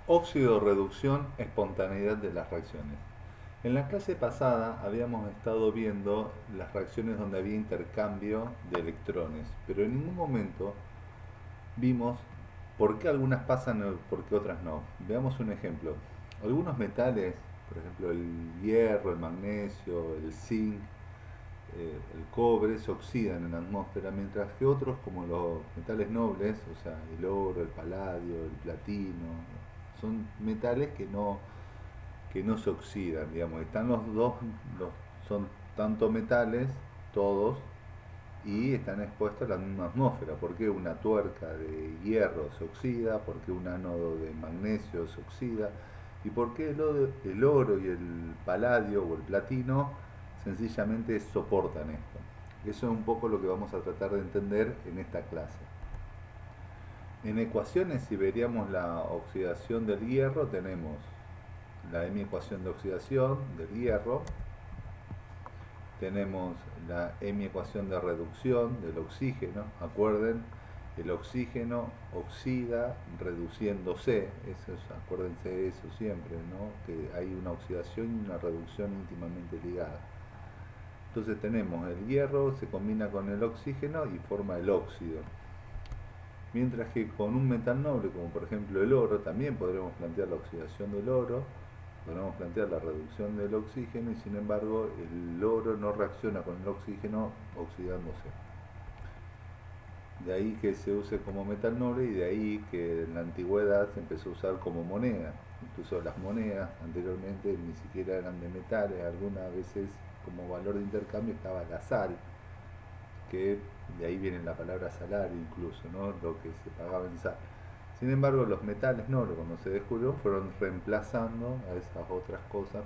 Óxido-reducción, espontaneidad de las reacciones. En la clase pasada habíamos estado viendo las reacciones donde había intercambio de electrones, pero en ningún momento vimos por qué algunas pasan y por qué otras no. Veamos un ejemplo. Algunos metales, por ejemplo el hierro, el magnesio, el zinc, el cobre, se oxidan en la atmósfera, mientras que otros, como los metales nobles, o sea, el oro, el paladio, el platino, son metales que no se oxidan, digamos. Están los dos, los, son tanto metales, todos, y están expuestos a la misma atmósfera. ¿Por qué una tuerca de hierro se oxida? ¿Por qué un ánodo de magnesio se oxida? ¿Y por qué el oro y el paladio o el platino sencillamente soportan esto? Eso es un poco lo que vamos a tratar de entender en esta clase. En ecuaciones, si veríamos la oxidación del hierro, tenemos la M ecuación de oxidación del hierro, tenemos la M ecuación de reducción del oxígeno. Acuerden, el oxígeno oxida reduciéndose, acuérdense de eso siempre, ¿no? Que hay una oxidación y una reducción íntimamente ligada. Entonces tenemos el hierro, se combina con el oxígeno y forma el óxido. Mientras que con un metal noble, como por ejemplo el oro, también podremos plantear la oxidación del oro, podemos plantear la reducción del oxígeno y sin embargo el oro no reacciona con el oxígeno oxidándose. De ahí que se use como metal noble y de ahí que en la antigüedad se empezó a usar como moneda. Incluso las monedas anteriormente ni siquiera eran de metales, algunas veces como valor de intercambio estaba la sal, que de ahí viene la palabra salario incluso, ¿no? Lo que se pagaba en sal. Sin embargo, los metales no, cuando se descubrió, fueron reemplazando a esas otras cosas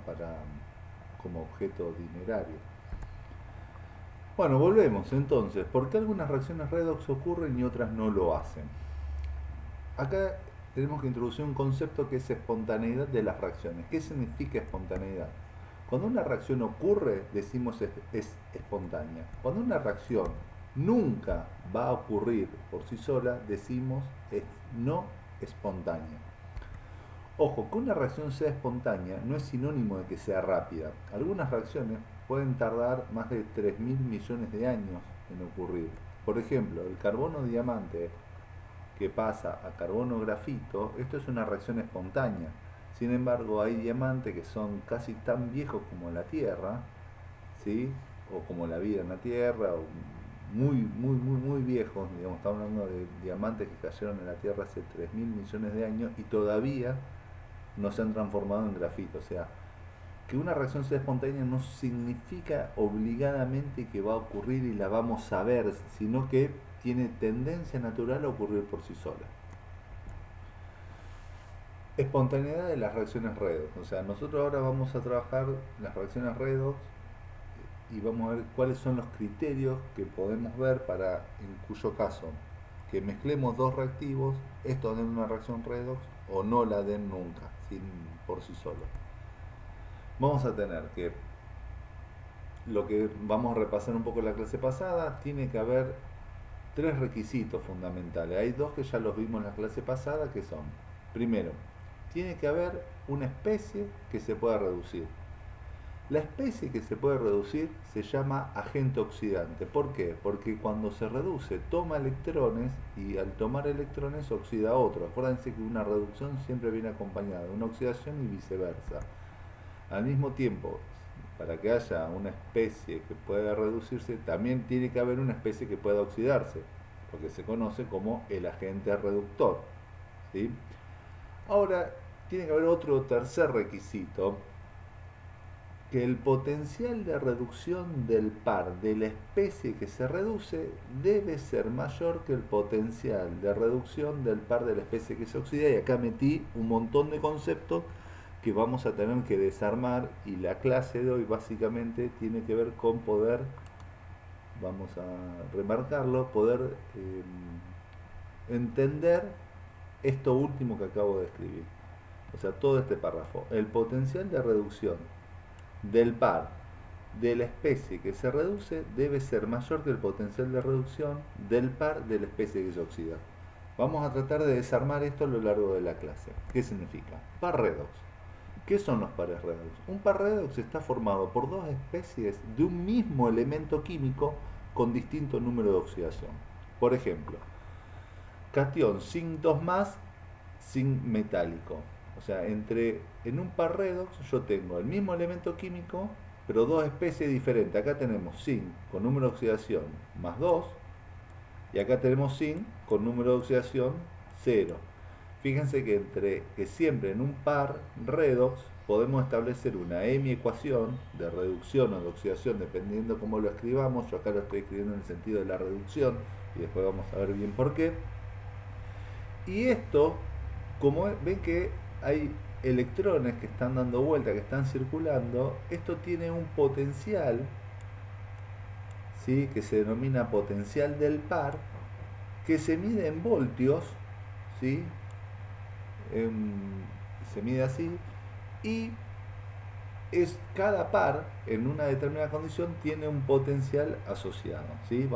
como objeto dinerario. Bueno, volvemos entonces. ¿Por qué algunas reacciones redox ocurren y otras no lo hacen? Acá tenemos que introducir un concepto que es espontaneidad de las reacciones. ¿Qué significa espontaneidad? Cuando una reacción ocurre, decimos es espontánea. Cuando una reacción nunca va a ocurrir por sí sola, decimos es no espontánea. Ojo, que una reacción sea espontánea no es sinónimo de que sea rápida. Algunas reacciones pueden tardar más de 3.000 millones de años en ocurrir. Por ejemplo, el carbono diamante que pasa a carbono grafito, esto es una reacción espontánea. Sin embargo, hay diamantes que son casi tan viejos como la Tierra, ¿sí? O como la vida en la Tierra, o muy viejos, digamos, estamos hablando de diamantes que cayeron en la Tierra hace 3.000 millones de años y todavía no se han transformado en grafito. O sea, que una reacción sea espontánea no significa obligadamente que va a ocurrir y la vamos a ver, sino que tiene tendencia natural a ocurrir por sí sola. Espontaneidad de las reacciones redox. O sea, nosotros ahora vamos a trabajar las reacciones redox y vamos a ver cuáles son los criterios que podemos ver para, en cuyo caso, que mezclemos dos reactivos, estos den una reacción redox o no la den nunca, sin, por sí solo. Vamos a tener que, lo que vamos a repasar un poco en la clase pasada, tiene que haber tres requisitos fundamentales. Hay dos que ya los vimos en la clase pasada, que son, primero, tiene que haber una especie que se pueda reducir. La especie que se puede reducir se llama agente oxidante. ¿Por qué? Porque cuando se reduce toma electrones y al tomar electrones oxida otro. Acuérdense que una reducción siempre viene acompañada de una oxidación y viceversa. Al mismo tiempo, para que haya una especie que pueda reducirse, también tiene que haber una especie que pueda oxidarse, porque se conoce como el agente reductor, ¿sí? Ahora, tiene que haber otro tercer requisito, que el potencial de reducción del par de la especie que se reduce debe ser mayor que el potencial de reducción del par de la especie que se oxida. Y acá metí un montón de conceptos que vamos a tener que desarmar y la clase de hoy básicamente tiene que ver con poder, vamos a remarcarlo, poder entender esto último que acabo de escribir. O sea, todo este párrafo. El potencial de reducción del par de la especie que se reduce debe ser mayor que el potencial de reducción del par de la especie que se oxida. Vamos a tratar de desarmar esto a lo largo de la clase. ¿Qué significa? Par redox. ¿Qué son los pares redox? Un par redox está formado por dos especies de un mismo elemento químico con distinto número de oxidación. Por ejemplo, cation zinc 2 más, zinc metálico. O sea, en un par redox yo tengo el mismo elemento químico, pero dos especies diferentes. Acá tenemos zinc con número de oxidación más 2 y acá tenemos zinc con número de oxidación 0. Fíjense que siempre en un par redox podemos establecer una ecuación de reducción o de oxidación, dependiendo cómo lo escribamos. Yo acá lo estoy escribiendo en el sentido de la reducción y después vamos a ver bien por qué. Y esto, como ven que hay electrones que están dando vuelta, que están circulando, esto tiene un potencial, ¿sí?, que se denomina potencial del par, que se mide en voltios, ¿sí? Se mide así, y cada par en una determinada condición tiene un potencial asociado, ¿sí?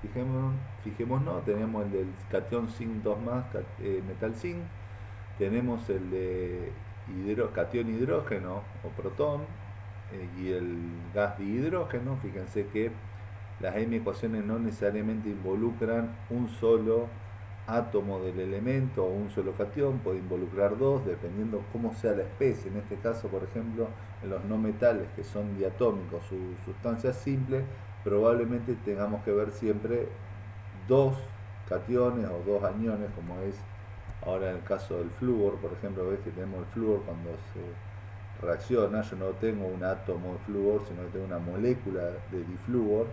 Fijémonos, tenemos el del cation zinc 2 más, metal zinc, tenemos el de cation hidrógeno o protón, y el gas de hidrógeno. Fíjense que las ecuaciones no necesariamente involucran un solo átomo del elemento o un solo cation, puede involucrar dos, dependiendo cómo sea la especie. En este caso, por ejemplo, en los no metales, que son diatómicos, sustancias simples, probablemente tengamos que ver siempre dos cationes o dos aniones, como es ahora en el caso del flúor. Por ejemplo, ves que tenemos el flúor cuando se reacciona, yo no tengo un átomo de flúor, sino que tengo una molécula de diflúor.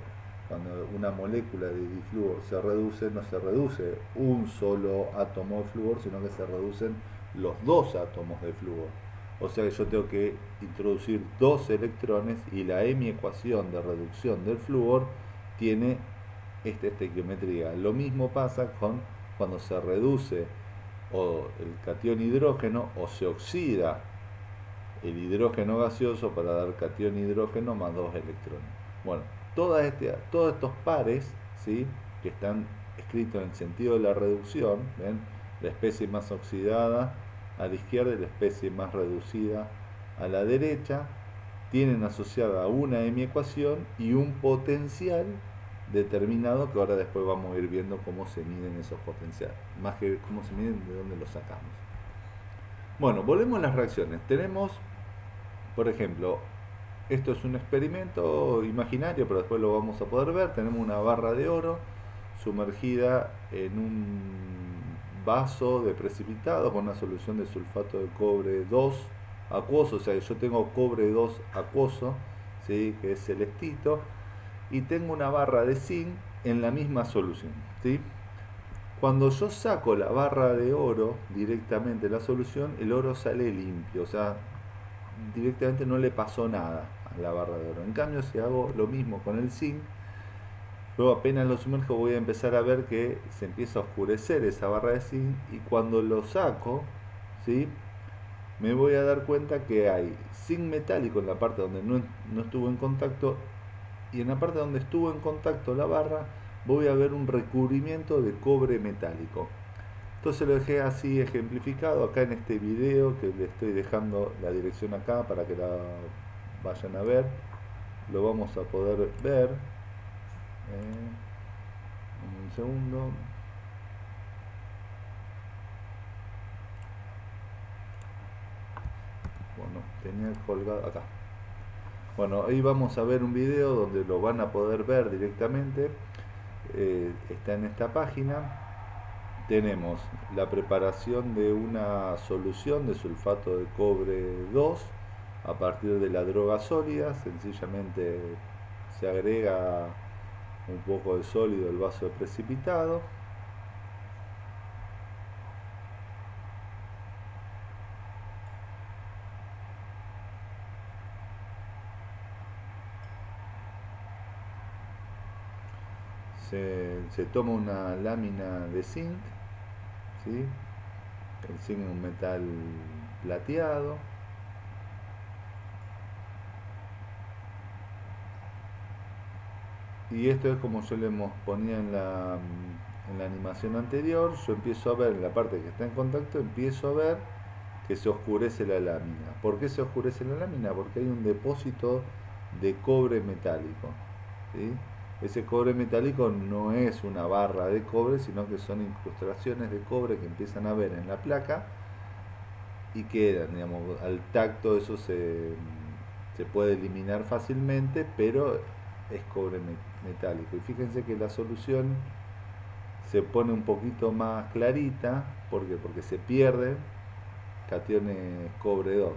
Cuando una molécula de diflúor se reduce, no se reduce un solo átomo de flúor, sino que se reducen los dos átomos de flúor. O sea que yo tengo que introducir dos electrones y la ecuación de reducción del flúor tiene esta estequiometría. Lo mismo pasa cuando se reduce o el cation hidrógeno o se oxida el hidrógeno gaseoso para dar cation hidrógeno más dos electrones. Bueno, todos estos pares, ¿sí?, que están escritos en el sentido de la reducción, ¿ven?, la especie más oxidada a la izquierda y la especie más reducida a la derecha, tienen asociada una ecuación y un potencial determinado, que ahora después vamos a ir viendo cómo se miden esos potenciales, más que cómo se miden, de dónde los sacamos. Bueno, volvemos a las reacciones. Tenemos, por ejemplo, esto es un experimento imaginario, pero después lo vamos a poder ver. Tenemos una barra de oro sumergida en un vaso de precipitado con una solución de sulfato de cobre 2 acuoso. O sea, yo tengo cobre 2 acuoso, ¿sí?, que es celestito, y tengo una barra de zinc en la misma solución, ¿sí? Cuando yo saco la barra de oro directamente de la solución, el oro sale limpio, o sea, directamente no le pasó nada a la barra de oro. En cambio, si hago lo mismo con el zinc, luego apenas lo sumerjo voy a empezar a ver que se empieza a oscurecer esa barra de zinc, y cuando lo saco, ¿sí?, me voy a dar cuenta que hay zinc metálico en la parte donde no estuvo en contacto, y en la parte donde estuvo en contacto la barra voy a ver un recubrimiento de cobre metálico. Entonces lo dejé así ejemplificado acá en este video, que le estoy dejando la dirección acá para que la vayan a ver. Lo vamos a poder ver. Un segundo. Bueno, tenía colgado acá. Bueno, ahí vamos a ver un video donde lo van a poder ver directamente. Está en esta página. Tenemos la preparación de una solución de sulfato de cobre 2 a partir de la droga sólida. Sencillamente se agrega un poco de sólido al vaso de precipitado. Se toma una lámina de zinc, ¿sí? El zinc es un metal plateado. Y esto es como yo les ponía en la animación anterior, yo empiezo a ver en la parte que está en contacto, empiezo a ver que se oscurece la lámina. ¿Por qué se oscurece la lámina? Porque hay un depósito de cobre metálico, ¿sí? Ese cobre metálico no es una barra de cobre, sino que son incrustaciones de cobre que empiezan a ver en la placa y quedan, digamos, al tacto eso se puede eliminar fácilmente, pero es cobre metálico. Y fíjense que la solución se pone un poquito más clarita, ¿por qué? Porque se pierden cationes cobre 2.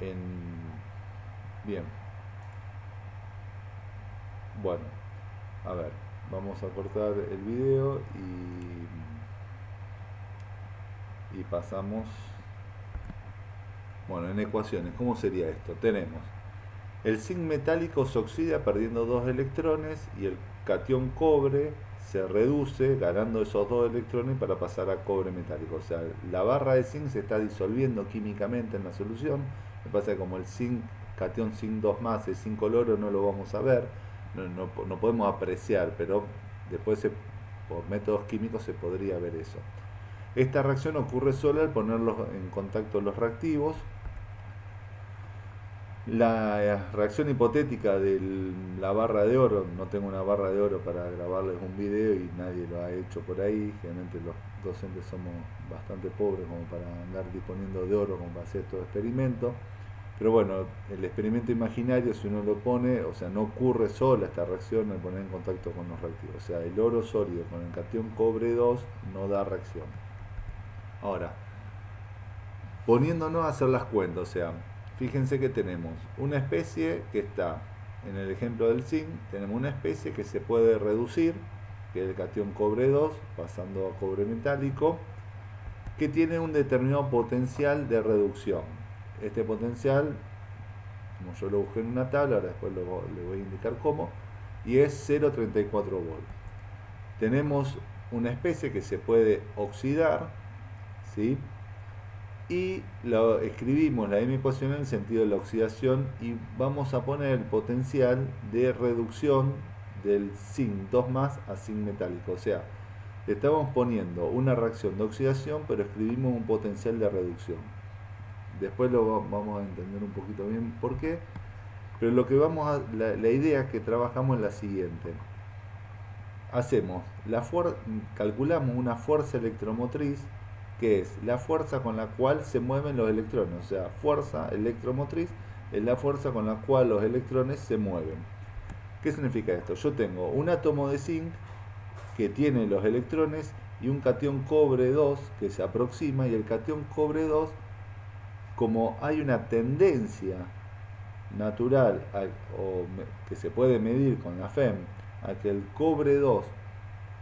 En... Bien, bueno, a ver, vamos a cortar el video y pasamos, bueno, en ecuaciones, ¿cómo sería esto? Tenemos el zinc metálico se oxida perdiendo dos electrones y el catión cobre se reduce ganando esos dos electrones para pasar a cobre metálico. O sea, la barra de zinc se está disolviendo químicamente en la solución. Me pasa que como el zinc, catión zinc 2 más es incoloro, no lo vamos a ver, no podemos apreciar, pero después por métodos químicos se podría ver eso. Esta reacción ocurre solo al ponerlos en contacto los reactivos. La reacción hipotética de la barra de oro, no tengo una barra de oro para grabarles un video y nadie lo ha hecho por ahí, generalmente los docentes somos bastante pobres como para andar disponiendo de oro como para hacer todo experimento, pero bueno, el experimento imaginario si uno lo pone, o sea, no ocurre sola esta reacción al poner en contacto con los reactivos, o sea, el oro sólido con el catión cobre 2 no da reacción. Ahora, poniéndonos a hacer las cuentas, o sea, fíjense que tenemos una especie que está, en el ejemplo del zinc, tenemos una especie que se puede reducir, que es el catión cobre 2, pasando a cobre metálico, que tiene un determinado potencial de reducción. Este potencial, como yo lo busqué en una tabla, ahora después le voy a indicar cómo, y es 0,34 volts. Tenemos una especie que se puede oxidar, ¿sí? Y escribimos la misma ecuación en el sentido de la oxidación y vamos a poner el potencial de reducción del zinc 2 más a zinc metálico. O sea, le estamos poniendo una reacción de oxidación, pero escribimos un potencial de reducción. Después lo vamos a entender un poquito bien por qué. Pero lo que la idea que trabajamos es la siguiente. Calculamos una fuerza electromotriz que es la fuerza con la cual se mueven los electrones, o sea, fuerza electromotriz es la fuerza con la cual los electrones se mueven. ¿Qué significa esto? Yo tengo un átomo de zinc que tiene los electrones y un catión cobre 2 que se aproxima, y el catión cobre 2, como hay una tendencia natural que se puede medir con la FEM a que el cobre 2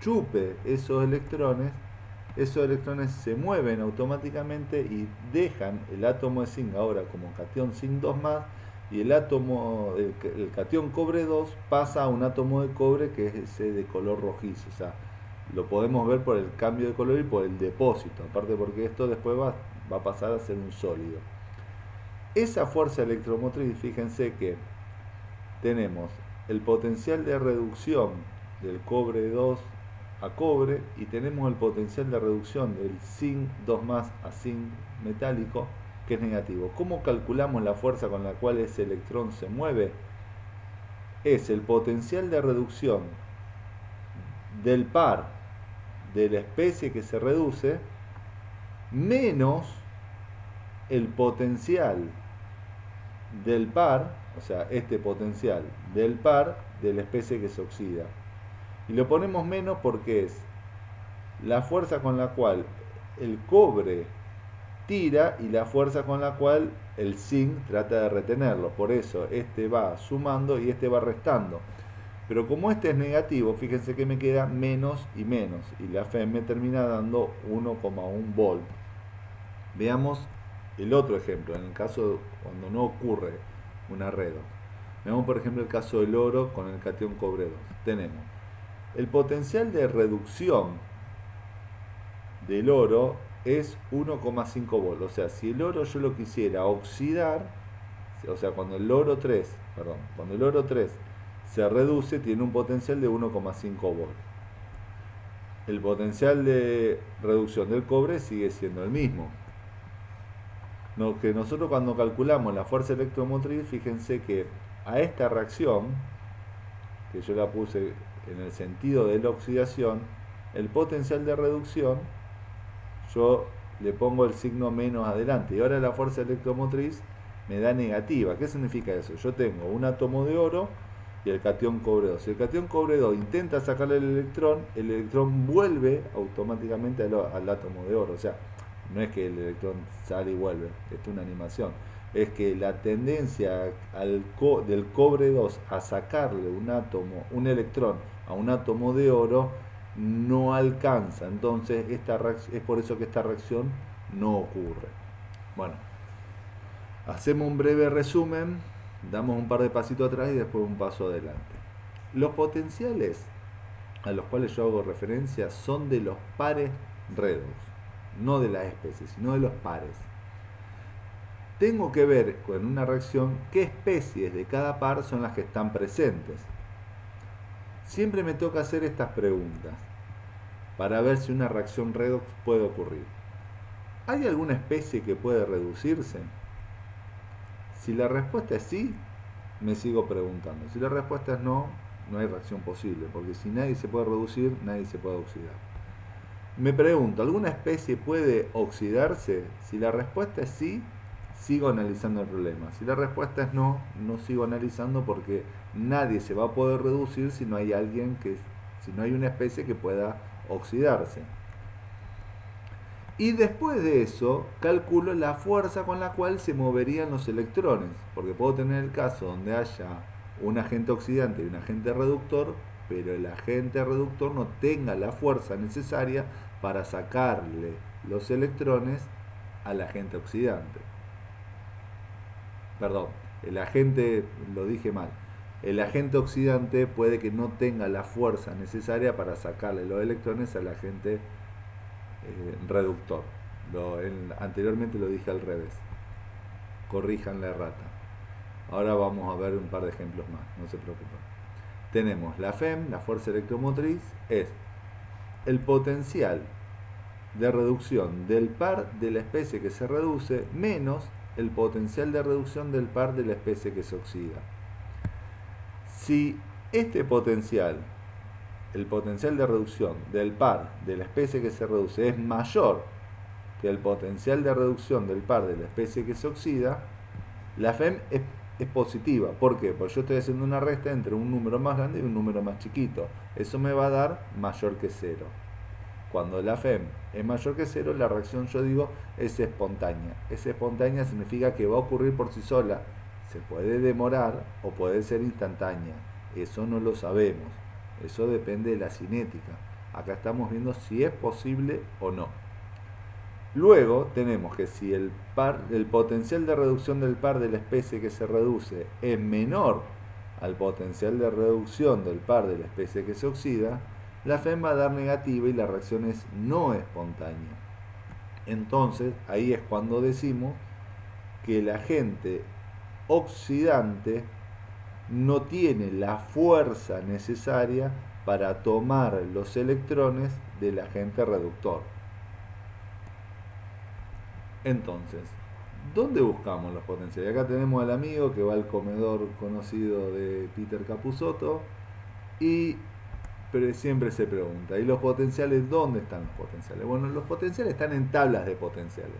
chupe esos electrones se mueven automáticamente y dejan el átomo de zinc ahora como catión zinc 2 más, y el catión cobre 2 pasa a un átomo de cobre que es ese de color rojizo. O sea, lo podemos ver por el cambio de color y por el depósito, aparte porque esto después va a pasar a ser un sólido. Esa fuerza electromotriz, fíjense que tenemos el potencial de reducción del cobre 2 a cobre y tenemos el potencial de reducción del zinc 2 más a zinc metálico, que es negativo. ¿Cómo calculamos la fuerza con la cual ese electrón se mueve? Es el potencial de reducción del par de la especie que se reduce menos el potencial del par, o sea, este potencial del par de la especie que se oxida. Y lo ponemos menos porque es la fuerza con la cual el cobre tira y la fuerza con la cual el zinc trata de retenerlo. Por eso este va sumando y este va restando. Pero como este es negativo, fíjense que me queda menos y menos. Y la FEM me termina dando 1,1 volt. Veamos el otro ejemplo, en el caso cuando no ocurre una redox. Veamos por ejemplo el caso del oro con el catión cobre 2. Tenemos el potencial de reducción del oro es 1,5 volt. O sea, si el oro yo lo quisiera oxidar, o sea, cuando el oro 3 se reduce, tiene un potencial de 1,5 volt. El potencial de reducción del cobre sigue siendo el mismo. No, que nosotros cuando calculamos la fuerza electromotriz, fíjense que a esta reacción, que yo la puse en el sentido de la oxidación, el potencial de reducción, yo le pongo el signo menos adelante. Y ahora la fuerza electromotriz me da negativa. ¿Qué significa eso? Yo tengo un átomo de oro y el catión cobre 2. Si el catión cobre 2 intenta sacarle el electrón vuelve automáticamente al átomo de oro. O sea, no es que el electrón sale y vuelve, esto es una animación. Es que la tendencia del cobre 2 a sacarle un electrón a un átomo de oro no alcanza. Entonces es por eso que esta reacción no ocurre. Bueno, hacemos un breve resumen, damos un par de pasitos atrás y después un paso adelante. Los potenciales a los cuales yo hago referencia son de los pares redox, no de las especies, sino de los pares. Tengo que ver con una reacción qué especies de cada par son las que están presentes. Siempre me toca hacer estas preguntas para ver si una reacción redox puede ocurrir. ¿Hay alguna especie que puede reducirse? Si la respuesta es sí, me sigo preguntando. Si la respuesta es no, no hay reacción posible, porque si nadie se puede reducir, nadie se puede oxidar. Me pregunto, ¿alguna especie puede oxidarse? Si la respuesta es sí, sigo analizando el problema. Si la respuesta es no, no sigo analizando porque nadie se va a poder reducir si no hay si no hay una especie que pueda oxidarse. Y después de eso, calculo la fuerza con la cual se moverían los electrones, porque puedo tener el caso donde haya un agente oxidante y un agente reductor, pero el agente reductor no tenga la fuerza necesaria para sacarle los electrones al agente oxidante. Perdón, lo dije mal. El agente oxidante puede que no tenga la fuerza necesaria para sacarle los electrones al agente reductor. Anteriormente lo dije al revés. Corrijan la errata. Ahora vamos a ver un par de ejemplos más, no se preocupen. Tenemos la FEM, la fuerza electromotriz, es el potencial de reducción del par de la especie que se reduce menos el potencial de reducción del par de la especie que se oxida. Si este potencial, el potencial de reducción del par de la especie que se reduce es mayor que el potencial de reducción del par de la especie que se oxida, la FEM es positiva. ¿Por qué? Porque yo estoy haciendo una resta entre un número más grande y un número más chiquito. Eso me va a dar mayor que 0. Cuando la FEM es mayor que 0, la reacción, yo digo, es espontánea. Es espontánea significa que va a ocurrir por sí sola. Se puede demorar o puede ser instantánea. Eso no lo sabemos. Eso depende de la cinética. Acá estamos viendo si es posible o no. Luego tenemos que si el potencial de reducción del par de la especie que se reduce es menor al potencial de reducción del par de la especie que se oxida, la FEM va a dar negativa y la reacción es no espontánea. Entonces, ahí es cuando decimos que el agente oxidante no tiene la fuerza necesaria para tomar los electrones del agente reductor. Entonces, ¿dónde buscamos los potenciales? Acá tenemos al amigo que va al comedor conocido de Peter Capusotto pero siempre se pregunta, ¿y los potenciales dónde están los potenciales? Bueno, los potenciales están en tablas de potenciales.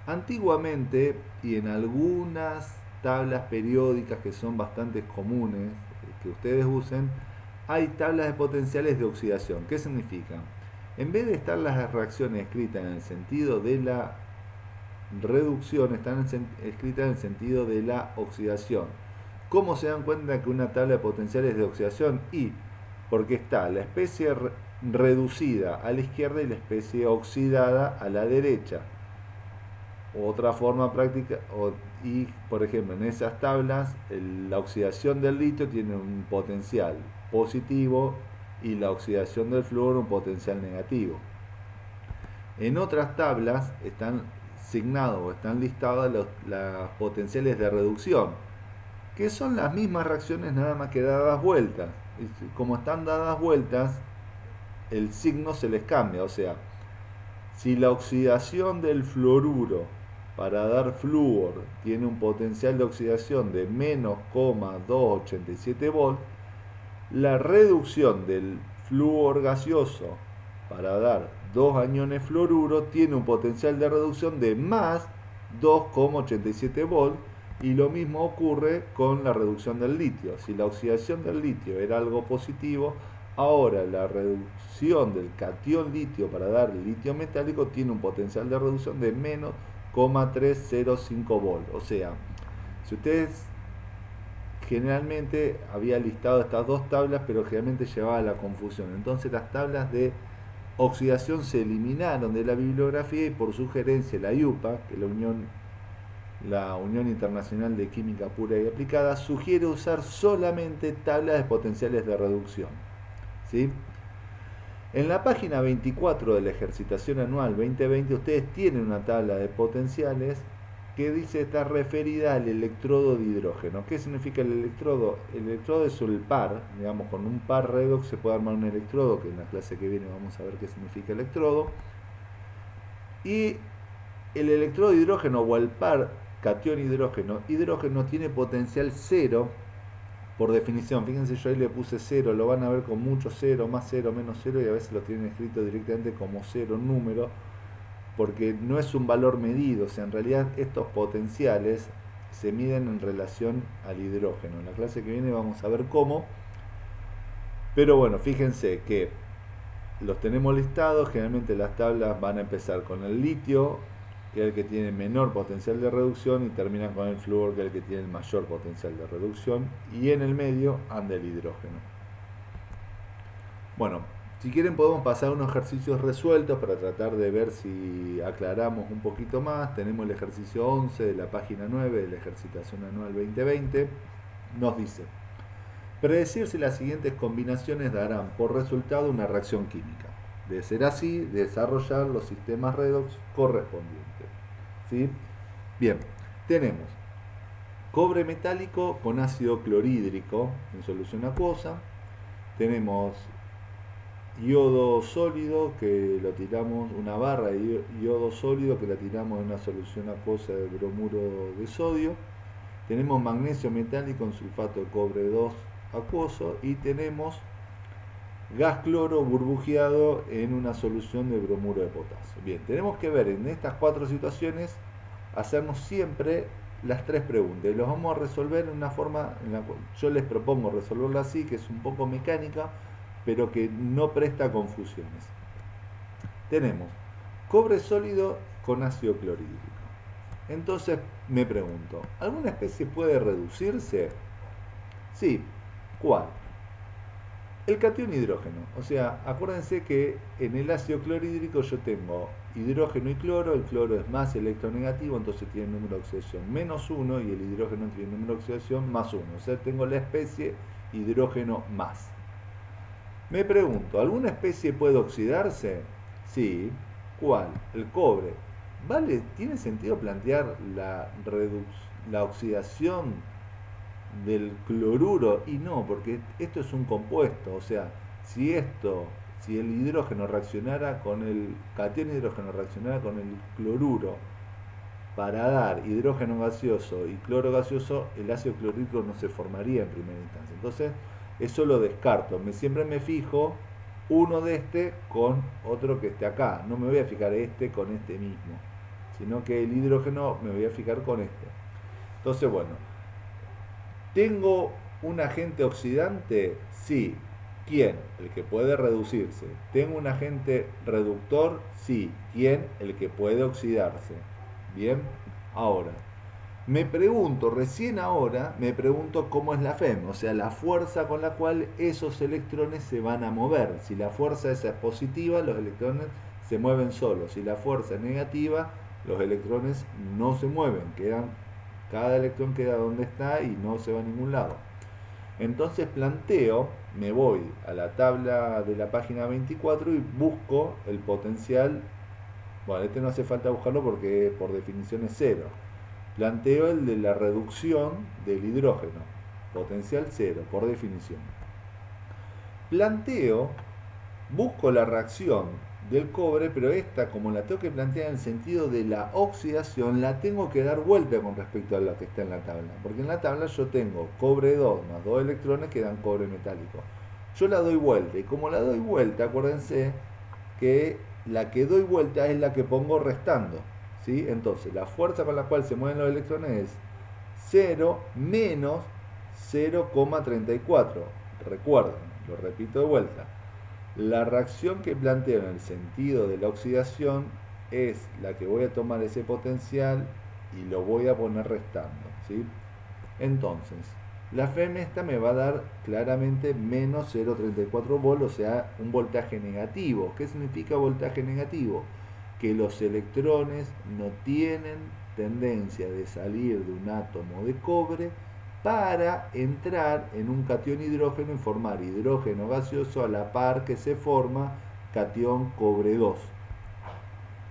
Antiguamente, y en algunas tablas periódicas que son bastante comunes, que ustedes usen, hay tablas de potenciales de oxidación. ¿Qué significa? En vez de estar las reacciones escritas en el sentido de la reducción, están escritas en el sentido de la oxidación. ¿Cómo se dan cuenta que una tabla de potenciales es de oxidación? Porque está la especie reducida a la izquierda y la especie oxidada a la derecha. Otra forma práctica, por ejemplo, en esas tablas, la oxidación del litio tiene un potencial positivo y la oxidación del flúor un potencial negativo. En otras tablas están signados o están listadas las potenciales de reducción, que son las mismas reacciones nada más que dadas vueltas. Como están dadas vueltas, el signo se les cambia. O sea, si la oxidación del fluoruro para dar flúor tiene un potencial de oxidación de menos 0,287 volt, la reducción del flúor gaseoso para dar 2 aniones fluoruro tiene un potencial de reducción de más 2,87 volt, y lo mismo ocurre con la reducción del litio. Si la oxidación del litio era algo positivo, ahora la reducción del catión litio para dar litio metálico tiene un potencial de reducción de menos 0,305 volt. O sea, si ustedes generalmente había listado estas dos tablas, pero generalmente llevaba a la confusión. Entonces las tablas de oxidación se eliminaron de la bibliografía y por sugerencia la IUPAC, que es la Unión Internacional de Química Pura y Aplicada, sugiere usar solamente tablas de potenciales de reducción. ¿Sí? En la página 24 de la ejercitación anual 2020 ustedes tienen una tabla de potenciales que dice está referida al electrodo de hidrógeno. ¿Qué significa el electrodo? El electrodo es el par, digamos, con un par redox se puede armar un electrodo, que en la clase que viene vamos a ver qué significa electrodo. Y el electrodo de hidrógeno o el par catión hidrógeno tiene potencial cero por definición. Fíjense, yo ahí le puse cero, lo van a ver con mucho cero, más cero, menos cero, y a veces lo tienen escrito directamente como cero número, porque no es un valor medido. O sea, en realidad estos potenciales se miden en relación al hidrógeno. En la clase que viene vamos a ver cómo, pero bueno, fíjense que los tenemos listados. Generalmente las tablas van a empezar con el litio, que es el que tiene menor potencial de reducción, y terminan con el flúor, que es el que tiene el mayor potencial de reducción, y en el medio anda el hidrógeno. Bueno, si quieren podemos pasar unos ejercicios resueltos para tratar de ver si aclaramos un poquito más. Tenemos el ejercicio 11 de la página 9 de la ejercitación anual 2020. Nos dice: predecir si las siguientes combinaciones darán por resultado una reacción química. De ser así, desarrollar los sistemas redox correspondientes. ¿Sí? Bien, tenemos cobre metálico con ácido clorhídrico en solución acuosa. Tenemos yodo sólido, que lo tiramos, una barra de yodo sólido que la tiramos en una solución acuosa de bromuro de sodio. Tenemos magnesio metálico en sulfato de cobre 2 acuoso, y tenemos gas cloro burbujeado en una solución de bromuro de potasio. Bien, tenemos que ver en estas cuatro situaciones, hacernos siempre las tres preguntas, y los vamos a resolver en una forma en la cual yo les propongo resolverla así, que es un poco mecánica, pero que no presta confusiones. Tenemos cobre sólido con ácido clorhídrico. Entonces me pregunto, ¿alguna especie puede reducirse? Sí. ¿Cuál? El catión hidrógeno. O sea, acuérdense que en el ácido clorhídrico yo tengo hidrógeno y cloro. El cloro es más electronegativo, entonces tiene número de oxidación menos 1, y el hidrógeno tiene número de oxidación más 1. O sea, tengo la especie hidrógeno más. Me pregunto, ¿alguna especie puede oxidarse? Sí. ¿Cuál? El cobre. ¿Vale? ¿Tiene sentido plantear la oxidación del cloruro? Y no, porque esto es un compuesto. O sea, si el hidrógeno reaccionara con el catión hidrógeno reaccionara con el cloruro para dar hidrógeno gaseoso y cloro gaseoso, el ácido clorhídrico no se formaría en primera instancia. Entonces, eso lo descarto. Siempre me fijo uno de este con otro que esté acá. No me voy a fijar este con este mismo, sino que el hidrógeno me voy a fijar con este. Entonces, bueno, ¿tengo un agente oxidante? Sí. ¿Quién? El que puede reducirse. ¿Tengo un agente reductor? Sí. ¿Quién? El que puede oxidarse. Bien. Ahora, recién ahora me pregunto cómo es la FEM, o sea, la fuerza con la cual esos electrones se van a mover. Si la fuerza esa es positiva, los electrones se mueven solos. Si la fuerza es negativa, los electrones no se mueven, cada electrón queda donde está y no se va a ningún lado. Entonces me voy a la tabla de la página 24 y busco el potencial Bueno, este no hace falta buscarlo porque por definición es cero. Planteo el de la reducción del hidrógeno. Potencial cero, por definición. Planteo, busco la reacción del cobre, pero esta, como la tengo que plantear en el sentido de la oxidación, la tengo que dar vuelta con respecto a lo que está en la tabla. Porque en la tabla yo tengo cobre 2 más 2 electrones que dan cobre metálico. Yo la doy vuelta, y como la doy vuelta, acuérdense que la que doy vuelta es la que pongo restando. ¿Sí? Entonces, la fuerza con la cual se mueven los electrones es 0 menos 0,34. Recuerden, lo repito de vuelta. La reacción que planteo en el sentido de la oxidación es la que voy a tomar ese potencial y lo voy a poner restando. ¿Sí? Entonces, la FEM esta me va a dar claramente menos 0,34 volt, o sea, un voltaje negativo. ¿Qué significa voltaje negativo? Que los electrones no tienen tendencia de salir de un átomo de cobre para entrar en un catión hidrógeno y formar hidrógeno gaseoso a la par que se forma catión cobre 2.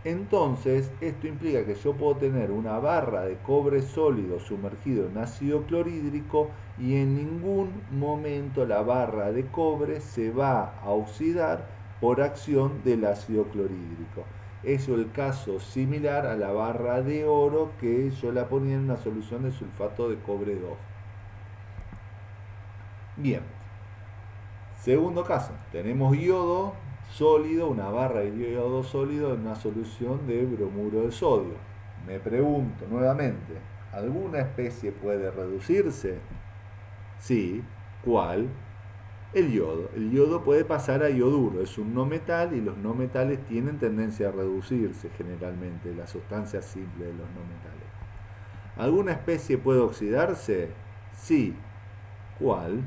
Entonces, esto implica que yo puedo tener una barra de cobre sólido sumergido en ácido clorhídrico y en ningún momento la barra de cobre se va a oxidar por acción del ácido clorhídrico. Es el caso similar a la barra de oro que yo la ponía en una solución de sulfato de cobre 2. Bien, segundo caso, tenemos yodo sólido, una barra de yodo sólido en una solución de bromuro de sodio. Me pregunto nuevamente, ¿alguna especie puede reducirse? Sí, ¿cuál? El yodo. El yodo puede pasar a yoduro, es un no metal y los no metales tienen tendencia a reducirse generalmente, la sustancia simple de los no metales. ¿Alguna especie puede oxidarse? Sí, ¿cuál?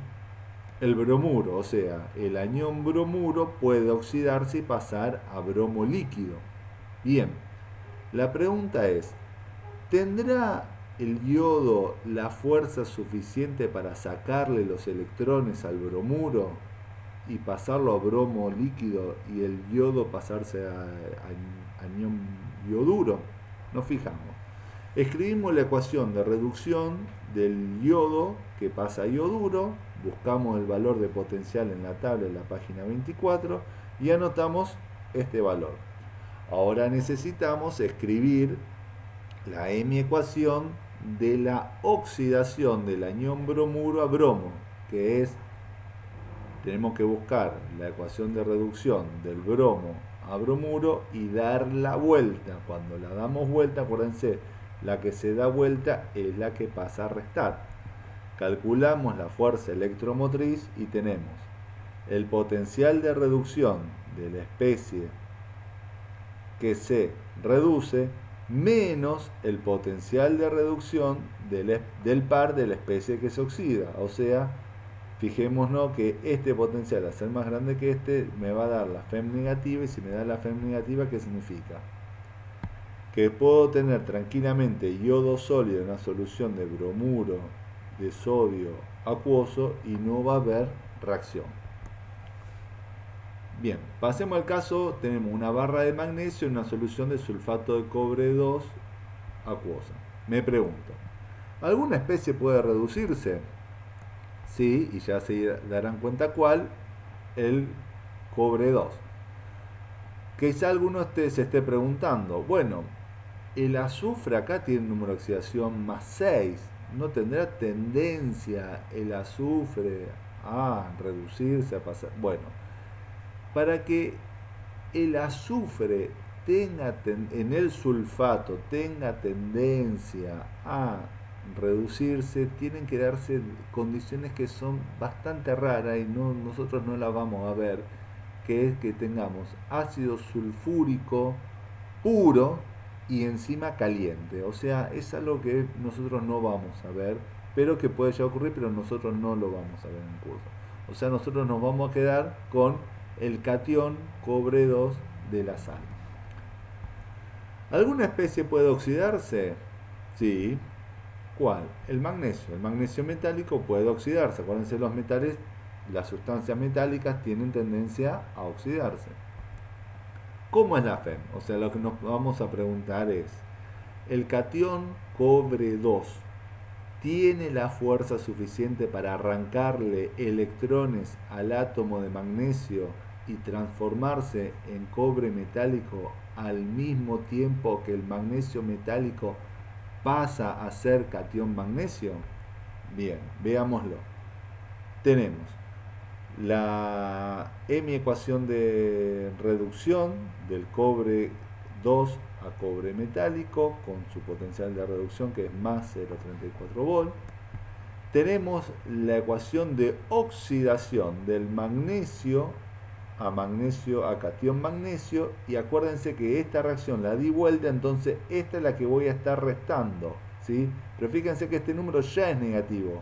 El bromuro, o sea, el anión bromuro puede oxidarse y pasar a bromo líquido. Bien, la pregunta es, ¿tendrá el yodo la fuerza suficiente para sacarle los electrones al bromuro y pasarlo a bromo líquido y el yodo pasarse a anión yoduro? Nos fijamos. Escribimos la ecuación de reducción del yodo que pasa a yoduro, buscamos el valor de potencial en la tabla de la página 24 y anotamos este valor. Ahora necesitamos escribir la M ecuación de la oxidación del anión bromuro a bromo, que es, tenemos que buscar la ecuación de reducción del bromo a bromuro y dar la vuelta. Cuando la damos vuelta, acuérdense, la que se da vuelta es la que pasa a restar. Calculamos la fuerza electromotriz y tenemos el potencial de reducción de la especie que se reduce menos el potencial de reducción del par de la especie que se oxida. O sea, fijémonos que este potencial, al ser más grande que este, me va a dar la FEM negativa, y si me da la FEM negativa, ¿qué significa? Que puedo tener tranquilamente yodo sólido en una solución de bromuro de sodio acuoso y no va a haber reacción. Bien, pasemos al caso, tenemos una barra de magnesio en una solución de sulfato de cobre 2 acuosa. Me pregunto, ¿alguna especie puede reducirse? Sí, y ya se darán cuenta cuál, el cobre 2. Quizá alguno se esté preguntando, bueno, el azufre acá tiene un número de oxidación más 6. ¿No tendrá tendencia el azufre a reducirse, a pasar? Bueno, para que el azufre en el sulfato tenga tendencia a reducirse, tienen que darse condiciones que son bastante raras y nosotros no las vamos a ver, que es que tengamos ácido sulfúrico puro y encima caliente. O sea, es algo que nosotros no vamos a ver, pero que puede ya ocurrir, pero nosotros no lo vamos a ver en el curso. O sea, nosotros nos vamos a quedar con el catión cobre 2 de la sal. ¿Alguna especie puede oxidarse? Sí. ¿Cuál? El magnesio. El magnesio metálico puede oxidarse. Acuérdense, los metales, las sustancias metálicas tienen tendencia a oxidarse. ¿Cómo es la FEM? O sea, lo que nos vamos a preguntar es, ¿el catión cobre 2 tiene la fuerza suficiente para arrancarle electrones al átomo de magnesio y transformarse en cobre metálico al mismo tiempo que el magnesio metálico pasa a ser catión magnesio? Bien, veámoslo. Tenemos mi ecuación de reducción del cobre 2 a cobre metálico con su potencial de reducción que es más 0,34 volt. Tenemos la ecuación de oxidación del magnesio a catión magnesio, y acuérdense que esta reacción la di vuelta, entonces esta es la que voy a estar restando, ¿sí? Pero fíjense que este número ya es negativo.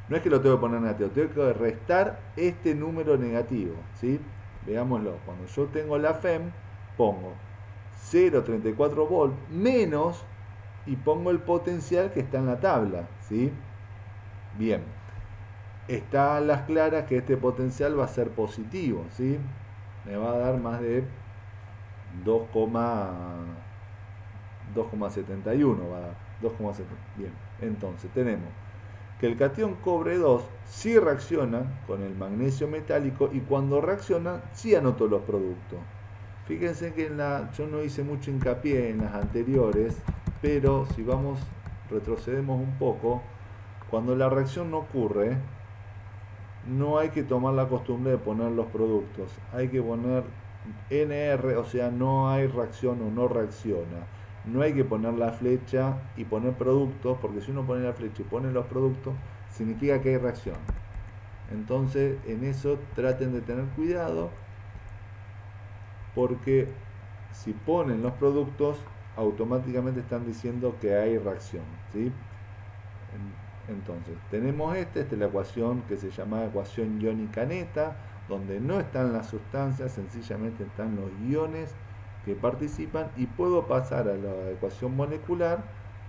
No es que lo tengo que poner negativo, tengo que restar este número negativo, ¿sí? Veámoslo. Cuando yo tengo la FEM, pongo 0,34 volt menos y pongo el potencial que está en la tabla, ¿sí? Bien. Está a las claras que este potencial va a ser positivo, ¿sí? Me va a dar más de 2,71, va a dar 2,70. Bien, entonces tenemos que el catión cobre 2 sí reacciona con el magnesio metálico, y cuando reacciona sí anoto los productos. Fíjense que yo no hice mucho hincapié en las anteriores, pero si retrocedemos un poco, cuando la reacción no ocurre, no hay que tomar la costumbre de poner los productos, hay que poner NR, o sea, no hay reacción o no reacciona. No hay que poner la flecha y poner productos, porque si uno pone la flecha y pone los productos, significa que hay reacción. Entonces, en eso traten de tener cuidado, porque si ponen los productos, automáticamente están diciendo que hay reacción, ¿sí? Entonces, tenemos esta es la ecuación que se llama ecuación iónica neta, donde no están las sustancias, sencillamente están los iones que participan, y puedo pasar a la ecuación molecular.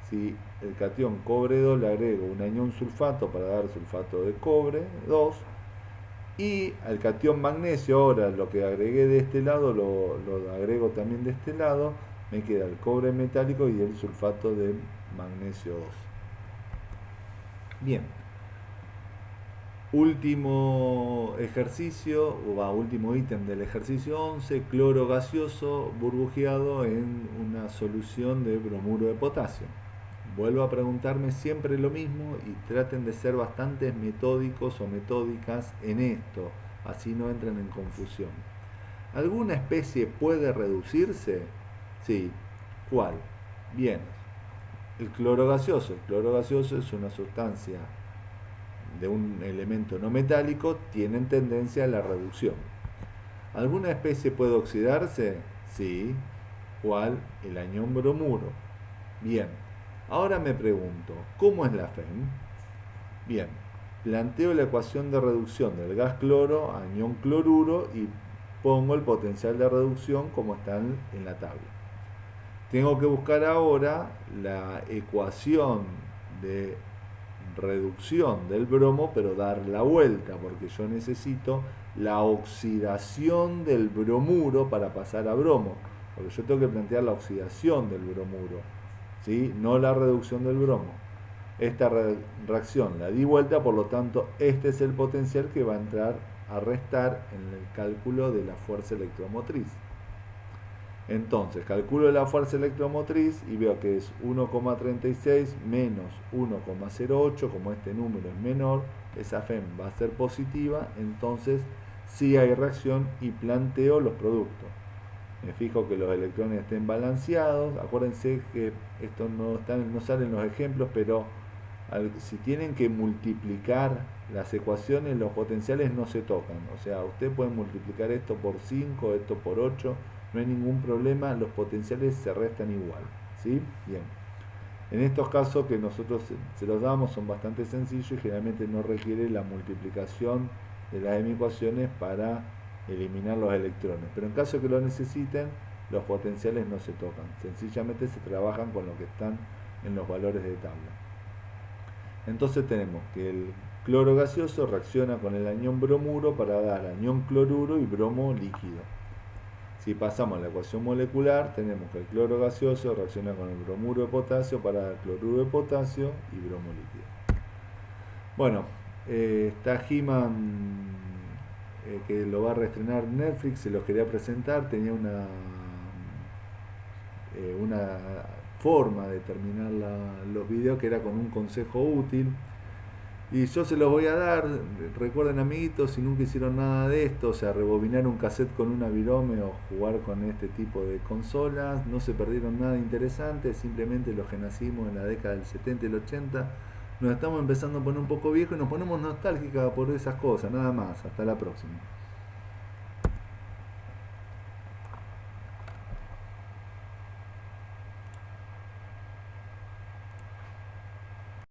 Si el catión cobre 2 le agrego un anión sulfato para dar sulfato de cobre 2, y al catión magnesio, ahora lo que agregué de este lado lo agrego también de este lado, me queda el cobre metálico y el sulfato de magnesio 2. Bien, último ejercicio, último ítem del ejercicio 11, cloro gaseoso burbujeado en una solución de bromuro de potasio. Vuelvo a preguntarme siempre lo mismo y traten de ser bastante metódicos o metódicas en esto, así no entran en confusión. ¿Alguna especie puede reducirse? Sí. ¿Cuál? Bien, el cloro gaseoso. El cloro gaseoso es una sustancia de un elemento no metálico, tienen tendencia a la reducción. ¿Alguna especie puede oxidarse? Sí. ¿Cuál? El anión bromuro. Bien, ahora me pregunto, ¿cómo es la FEM? Bien, planteo la ecuación de reducción del gas cloro a anión cloruro y pongo el potencial de reducción como está en la tabla. Tengo que buscar ahora la ecuación de reducción del bromo, pero dar la vuelta, porque yo necesito la oxidación del bromuro para pasar a bromo, porque yo tengo que plantear la oxidación del bromuro, ¿sí? No la reducción del bromo. Esta reacción la di vuelta, por lo tanto este es el potencial que va a entrar a restar en el cálculo de la fuerza electromotriz. Entonces calculo la fuerza electromotriz y veo que es 1,36 menos 1,08, como este número es menor, esa FEM va a ser positiva, entonces sí hay reacción y planteo los productos. Me fijo que los electrones estén balanceados, acuérdense que esto no salen los ejemplos, pero si tienen que multiplicar las ecuaciones, los potenciales no se tocan. O sea, usted puede multiplicar esto por 5, esto por 8, no hay ningún problema, los potenciales se restan igual, ¿sí? Bien. En estos casos que nosotros se los damos son bastante sencillos y generalmente no requiere la multiplicación de las ecuaciones para eliminar los electrones. Pero en caso que lo necesiten, los potenciales no se tocan. Sencillamente se trabajan con lo que están en los valores de tabla. Entonces tenemos que el cloro gaseoso reacciona con el anión bromuro para dar anión cloruro y bromo líquido. Si pasamos a la ecuación molecular, tenemos que el cloro gaseoso reacciona con el bromuro de potasio para dar cloruro de potasio y bromo líquido. Bueno, está He-Man, que lo va a reestrenar Netflix, se los quería presentar, tenía una forma de terminar los videos que era con un consejo útil. Y yo se los voy a dar. Recuerden, amiguitos, si nunca hicieron nada de esto, o sea, rebobinar un cassette con una virome o jugar con este tipo de consolas, no se perdieron nada interesante, simplemente los que nacimos en la década del 70 y el 80 nos estamos empezando a poner un poco viejos y nos ponemos nostálgicos por esas cosas, nada más. Hasta la próxima.